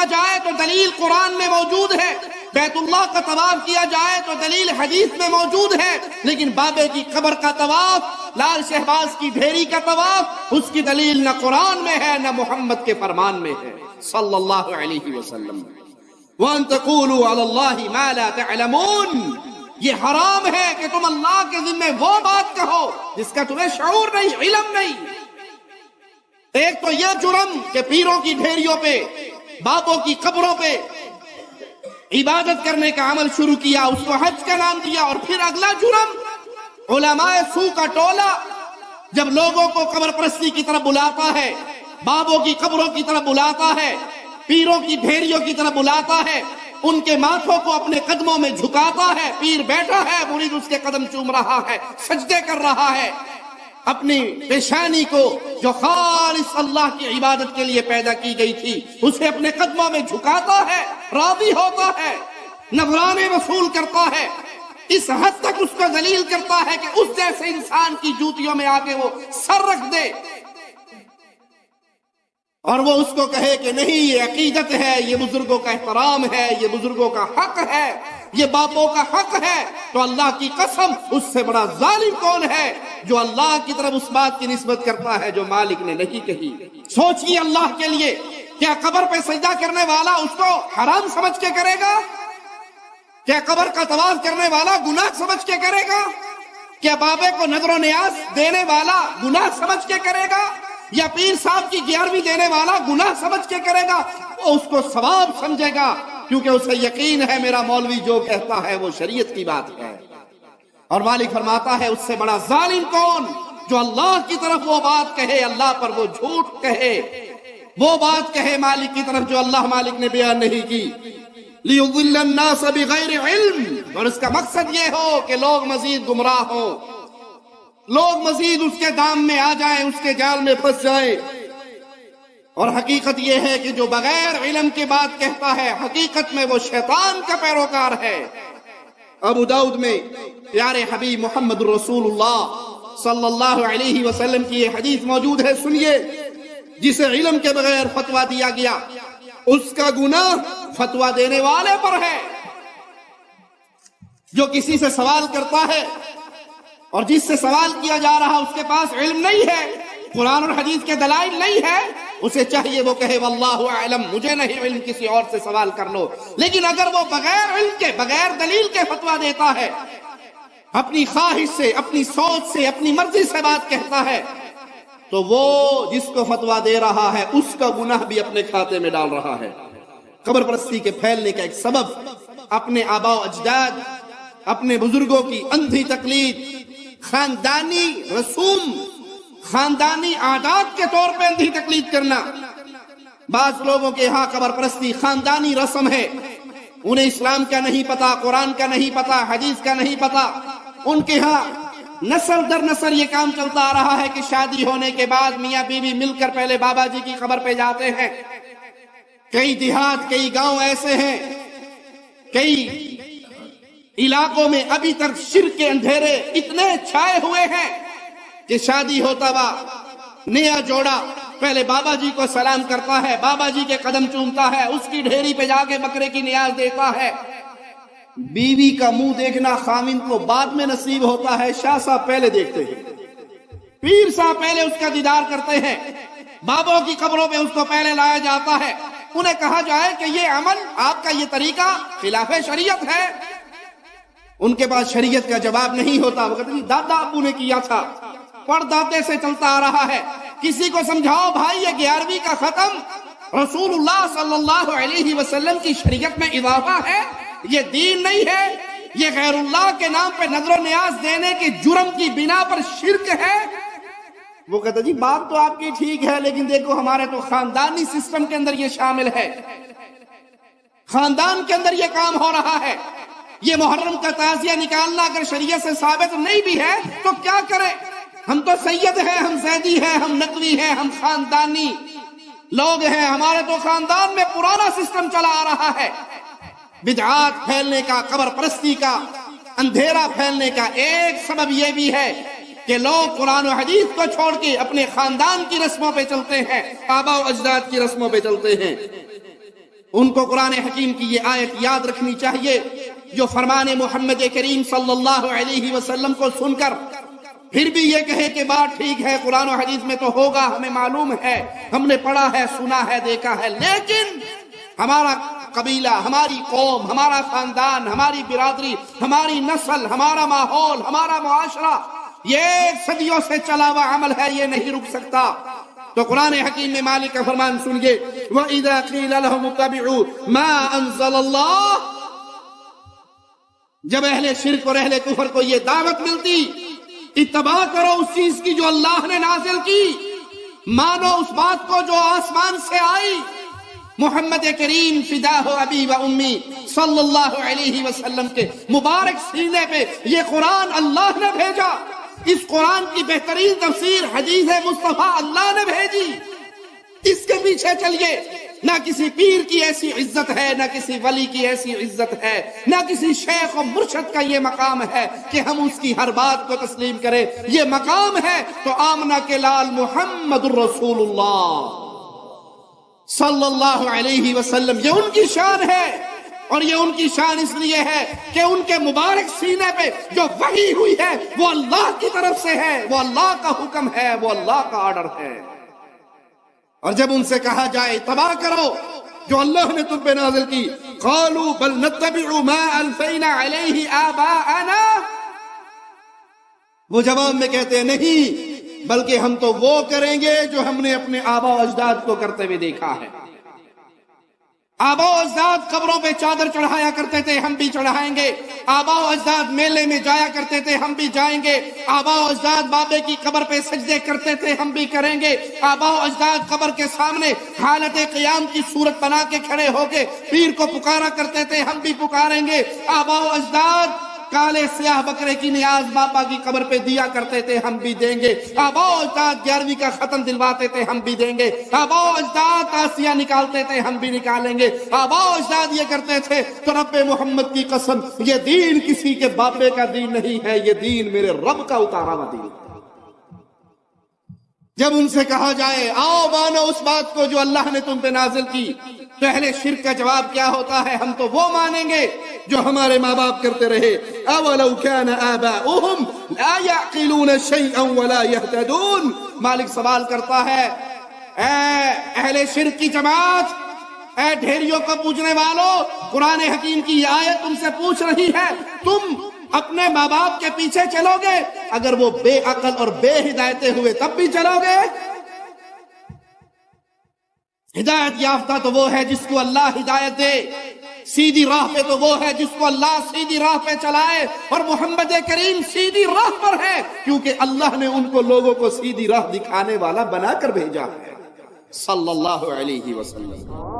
کیا جائے تو دلیل قرآن میں موجود ہے، بیت اللہ کا طواف کیا جائے تو دلیل حدیث میں موجود ہے، لیکن بابے کی قبر کا طواف، لال شہباز کی ڈھیری کا طواف، اس کی دلیل نہ قرآن میں ہے نہ محمد کے فرمان میں ہے صلی اللہ علیہ وسلم۔ وَأَن تَقُولُوا عَلَى اللَّهِ مَا لَا تَعْلَمُونَ، یہ حرام ہے کہ تم اللہ کے ذمہ وہ بات کہو جس کا تمہیں شعور نہیں، علم نہیں۔ ایک تو یہ جرم کہ پیروں کی ڈھیریوں پہ، بابوں کی قبروں پہ عبادت کرنے کا عمل شروع کیا، اس کو حج کا نام دیا، اور پھر اگلا جرم علماء سو کا ٹولہ جب لوگوں کو قبر پرستی کی طرف بلاتا ہے، بابوں کی قبروں کی طرف بلاتا ہے، پیروں کی ڈھیریوں کی طرف بلاتا ہے، ان کے ماتھوں کو اپنے قدموں میں جھکاتا ہے، پیر بیٹھا ہے، مرید اس کے قدم چوم رہا ہے، سجدے کر رہا ہے، اپنی پیشانی کو جو خالص اللہ کی عبادت کے لیے پیدا کی گئی تھی اسے اپنے قدموں میں جھکاتا ہے، راضی ہوتا ہے، نذرانے وصول کرتا ہے، اس حد تک اس کو ذلیل کرتا ہے کہ اس جیسے انسان کی جوتیوں میں آ کے وہ سر رکھ دے اور وہ اس کو کہے کہ نہیں یہ عقیدت ہے، یہ بزرگوں کا احترام ہے، یہ بزرگوں کا حق ہے، یہ باپوں کا حق ہے، تو اللہ کی قسم اس سے بڑا ظالم کون ہے جو اللہ کی طرف اس بات کی نسبت کرتا ہے جو مالک نے نہیں کہی۔ سوچئے اللہ کے لیے، کیا قبر پہ سجدہ کرنے والا اس کو حرام سمجھ کے کرے گا؟ کیا قبر کا طواف کرنے والا گناہ سمجھ کے کرے گا؟ کیا بابے کو نذر و نیاز دینے والا گناہ سمجھ کے کرے گا؟ یا پیر صاحب کی 11ویں دینے والا گناہ سمجھ کے کرے گا؟ وہ اس کو ثواب سمجھے گا، کیونکہ اسے یقین ہے میرا مولوی جو کہتا ہے وہ شریعت کی بات ہے۔ اور مالک فرماتا ہے اس سے بڑا ظالم کون جو اللہ کی طرف وہ بات کہے، اللہ پر وہ جھوٹ کہے، وہ بات کہے مالک کی طرف جو اللہ مالک نے بیان نہیں کی۔ لِيُضِلَّ النَّاسَ بِغَيْرِ عِلْمٍ، اور اس کا مقصد یہ ہو کہ لوگ مزید گمراہ ہوں، لوگ مزید اس کے دام میں آ جائیں، اس کے جال میں پھنس جائیں۔ اور حقیقت یہ ہے کہ جو بغیر علم کی بات کہتا ہے حقیقت میں وہ شیطان کا پیروکار ہے۔ ابو داؤد میں پیارے حبیب محمد رسول اللہ صلی اللہ علیہ وسلم کی یہ حدیث موجود ہے، سنیے۔ جسے علم کے بغیر فتویٰ دیا گیا اس کا گناہ فتویٰ دینے والے پر ہے۔ جو کسی سے سوال کرتا ہے اور جس سے سوال کیا جا رہا اس کے پاس علم نہیں ہے، قرآن اور حدیث کے دلائل نہیں ہے، اسے چاہیے وہ کہے واللہ اعلم، مجھے نہیں علم، کسی اور سے سوال کر لو۔ لیکن اگر وہ بغیر علم کے، بغیر دلیل کے فتویٰ دیتا ہے، اپنی خواہش سے، اپنی سوچ سے، اپنی مرضی سے بات کہتا ہے، تو وہ جس کو فتویٰ دے رہا ہے اس کا گناہ بھی اپنے کھاتے میں ڈال رہا ہے۔ قبر پرستی کے پھیلنے کا ایک سبب اپنے آباء و اجداد، اپنے بزرگوں کی اندھی تقلید، خاندانی رسوم، خاندانی عادات کے طور پہ اندھی تقلید کرنا۔ بعض لوگوں کے ہاں قبر پرستی خاندانی رسم ہے، انہیں اسلام کا نہیں پتا، قرآن کا نہیں پتا، حدیث کا نہیں پتا، ان کے ہاں نسل در نسل یہ کام چلتا آ رہا ہے کہ شادی ہونے کے بعد میاں بیوی مل کر پہلے بابا جی کی قبر پہ جاتے ہیں۔ کئی دیہات، کئی گاؤں ایسے ہیں، کئی علاقوں میں ابھی تک شرک کے اندھیرے اتنے چھائے ہوئے ہیں کہ شادی ہوتا ہوا نیا جوڑا پہلے بابا جی کو سلام کرتا ہے، بابا جی کے قدم چومتا ہے، اس کی ڈھیری پہ جا کے بکرے کی نیاز دیتا ہے۔ بیوی کا منہ دیکھنا خاوند کو بعد میں نصیب ہوتا ہے، شاہ صاحب پہلے دیکھتے ہیں، پیر صاحب پہلے اس کا دیدار کرتے ہیں، بابوں کی قبروں پہ اس کو پہلے لایا جاتا ہے۔ انہیں کہا جائے کہ یہ عمل، آپ کا یہ طریقہ خلاف شریعت ہے، ان کے پاس شریعت کا جواب نہیں ہوتا۔ وہ کہتے ہیں دادا ابو نے کیا تھا، پرداتے سے چلتا آ رہا ہے، کسی کو سمجھاؤ بھائی یہ 11ویں کا ختم رسول اللہ صلی اللہ علیہ وسلم کی شریعت میں اضافہ ہے، یہ دین نہیں ہے، یہ غیر اللہ کے نام پہ نذر و نیاز دینے کے جرم کی بنا پر شرک ہے۔ وہ کہتا جی بات تو آپ کی ٹھیک ہے، لیکن دیکھو ہمارے تو خاندانی سسٹم کے اندر یہ شامل ہے، خاندان کے اندر یہ کام ہو رہا ہے۔ یہ محرم کا تعزیہ نکالنا اگر شریعت سے ثابت نہیں بھی ہے تو کیا کرے؟ ہم تو سید ہیں، ہم زیدی ہیں، ہم نقوی ہیں، ہم خاندانی لوگ ہیں، ہمارے تو خاندان میں پرانا سسٹم چلا آ رہا ہے۔ بدعات پھیلنے کا، قبر پرستی کا، اندھیرا پھیلنے کا ایک سبب یہ بھی ہے کہ لوگ قرآن و حدیث کو چھوڑ کے اپنے خاندان کی رسموں پہ چلتے ہیں، آباء و اجداد کی رسموں پہ چلتے ہیں۔ ان کو قرآن حکیم کی یہ آیت یاد رکھنی چاہیے جو فرمان محمد کریم صلی اللہ علیہ وسلم کو سن کر پھر بھی یہ کہے کہ بات ٹھیک ہے، قرآن و حدیث میں تو ہوگا، ہمیں معلوم ہے، ہم نے پڑھا ہے، سنا ہے، دیکھا ہے، لیکن ہمارا قبیلہ، ہماری قوم، ہمارا خاندان، ہماری برادری، ہماری نسل، ہمارا ماحول، ہمارا معاشرہ یہ صدیوں سے چلا ہوا عمل ہے، یہ نہیں رک سکتا۔ تو قرآن حکیم میں مالک کا فرمان سنیے، وَإِذَا قِيلَ لَهُمُ اتَّبِعُوا مَا أَنزَلَ اللَّهُ، جب اہل شرک اور اہل کفر کو یہ دعوت ملتی اتباع کرو اس چیز کی جو اللہ نے نازل کی، مانو اس بات کو جو آسمان سے آئی، محمد کریم فداہ ابی و امی صلی اللہ علیہ وسلم کے مبارک سینے پہ یہ قرآن اللہ نے بھیجا، اس قرآن کی بہترین تفسیر حدیث مصطفیٰ اللہ نے بھیجی، اس کے پیچھے چلیے۔ نہ کسی پیر کی ایسی عزت ہے، نہ کسی ولی کی ایسی عزت ہے، نہ کسی شیخ و مرشد کا یہ مقام ہے کہ ہم اس کی ہر بات کو تسلیم کریں، یہ مقام ہے تو آمنہ کے لال محمد الرسول اللہ صلی اللہ علیہ وسلم، یہ ان کی شان ہے، اور یہ ان کی شان اس لیے ہے کہ ان کے مبارک سینے پہ جو وحی ہوئی ہے وہ اللہ کی طرف سے ہے، وہ اللہ کا حکم ہے، وہ اللہ کا آرڈر ہے۔ اور جب ان سے کہا جائے اتباع کرو جو اللہ نے تم پہ نازل کی، قالوا بل نتبع ما الفینا علیہ آباءنا، وہ جواب میں کہتے ہیں نہیں، بلکہ ہم تو وہ کریں گے جو ہم نے اپنے آبا و اجداد کو کرتے ہوئے دیکھا ہے۔ آبا و اجداد قبروں پہ چادر چڑھایا کرتے تھے، ہم بھی چڑھائیں گے۔ آبا و اجداد میلے میں جایا کرتے تھے، ہم بھی جائیں گے۔ آبا و اجداد بابے کی قبر پہ سجدے کرتے تھے، ہم بھی کریں گے۔ آبا و اجداد قبر کے سامنے حالت قیام کی صورت بنا کے کھڑے ہو کے پیر کو پکارا کرتے تھے، ہم بھی پکاریں گے۔ آبا و اجداد کالے سیاہ بکرے کی نیاز باپا کی قبر پہ دیا کرتے تھے، ہم بھی دیں گے۔ آبا و اجداد 11ویں کا ختم دلواتے تھے، ہم بھی دیں گے۔ آبا و اجداد تاسیہ نکالتے تھے، ہم بھی نکالیں گے۔ آبا و اجداد یہ کرتے تھے، تو رب محمد کی قسم یہ دین کسی کے باپے کا دین نہیں ہے، یہ دین میرے رب کا اتارا ہوا دین ہے۔ جب ان سے کہا جائے آؤ مانو اس بات کو جو اللہ نے تم پہ نازل کی، تو اہل شرک کا جواب کیا ہوتا ہے؟ ہم تو وہ مانیں گے جو ہمارے ماں باپ کرتے رہے۔ اولو کان آباؤہم لا یعقلون شیئا ولا یہتدون، مالک سوال کرتا ہے اے اہل شرک کی جماعت، اے ڈھیریوں کو پوجنے والوں، قرآن حکیم کی یہ آیت تم سے پوچھ رہی ہے، تم اپنے ماں باپ کے پیچھے چلو گے اگر وہ بے عقل اور بے ہدایتے ہوئے تب بھی چلو گے؟ ہدایت یافتہ تو وہ ہے جس کو اللہ ہدایت دے، سیدھی راہ پہ تو وہ ہے جس کو اللہ سیدھی راہ پہ چلائے، اور محمد کریم سیدھی راہ پر ہے کیونکہ اللہ نے ان کو لوگوں کو سیدھی راہ دکھانے والا بنا کر بھیجا ہے صلی اللہ علیہ وسلم۔